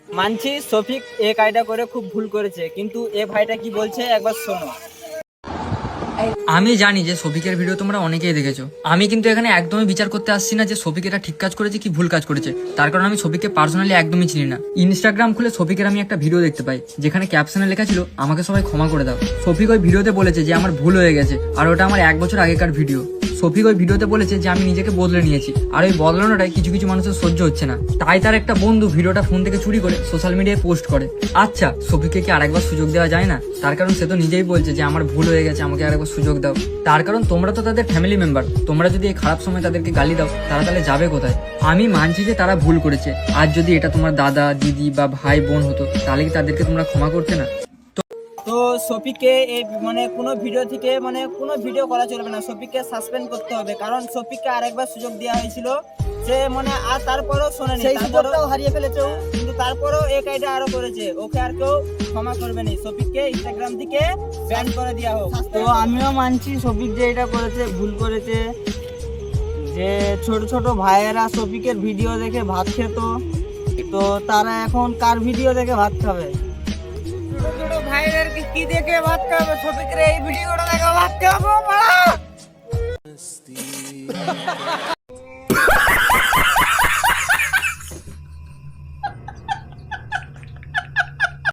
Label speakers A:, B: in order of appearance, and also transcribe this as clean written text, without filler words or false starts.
A: মানছি শফিক এ কাজটা করে খুব ভুল করেছে, কিন্তু এ ভাইটা কি বলছে একবার শোনো।
B: আমি জানি যে শফিকের ভিডিও তোমরা অনেকেই দেখেছো। আমি কিন্তু এখানে একদমই বিচার করতে আসছি না যে শফিক এটা ঠিক কাজ করেছে কি ভুল কাজ করেছে, তার কারণ আমি শফিককে পার্সোনালি একদমই চিনি না। ইনস্টাগ্রাম খুলে শফিকের আমি একটা ভিডিও দেখতে পাই যেখানে ক্যাপশনে লেখা ছিল আমাকে সবাই ক্ষমা করে দাও। শফিক ওই ভিডিওতে বলেছে যে আমার ভুল হয়ে গেছে, আর ওটা আমার 1 বছর আগেকার ভিডিও। শফিক ওই ভিডিওতে বলেছে যে আমি নিজেকে বদলে নিয়েছি, আর ওই বদলানোটাই কিছু কিছু মানুষের সহ্য হচ্ছে না, তাই তার একটা বন্ধু ভিডিওটা ফোন থেকে চুরি করে সোশ্যাল মিডিয়ায় পোস্ট করে। আচ্ছা, শফিককে কি আরেকবার সুযোগ দেওয়া যায় না? তার কারণ সে তো নিজেই বলছে যে আমার ভুল হয়ে গেছে, আমাকে আরেকবার সুযোগ দাও। তার কারণ তোমরা তো তাদের ফ্যামিলি মেম্বার, তোমরা যদি এই খারাপ সময় তাদেরকে গালি দাও তারা তাহলে যাবে কোথায়? আমি মানছি যে তারা ভুল করেছে, আর যদি এটা তোমার দাদা দিদি বা ভাই বোন হতো তাহলে কি তাদেরকে তোমরা ক্ষমা করতে না?
A: তো শফিককে এই কোনো ভিডিও থেকে কোনো ভিডিও করা চলবে না, শফিককে সাসপেন্ড করতে হবে। কারণ শফিককে আরেকবার সুযোগ দেওয়া হয়েছিল, সে আর তারপরেও শোনেনি,
C: সেই সুযোগটাও হারিয়ে ফেলেছে।
A: কিন্তু তারপরেও এই কাজটা আরো করেছে, ওকে আর কেউ ক্ষমা করবে না। শফিককে ইনস্টাগ্রাম থেকে ব্যান করে দেওয়া হোক। তো আমিও মানছি শফিক যে এটা করেছে ভুল করেছে, যে ছোট ছোট ভাইয়েরা শফিকের ভিডিও দেখে ভাত খেত, তো তারা এখন কার ভিডিও দেখে ভাত খাবে? ছোট ছোট ভাইয়ের কি দেখে ভাত খাবে? শফিকের এই ভিডিওটা দেখে ভাত খাবো।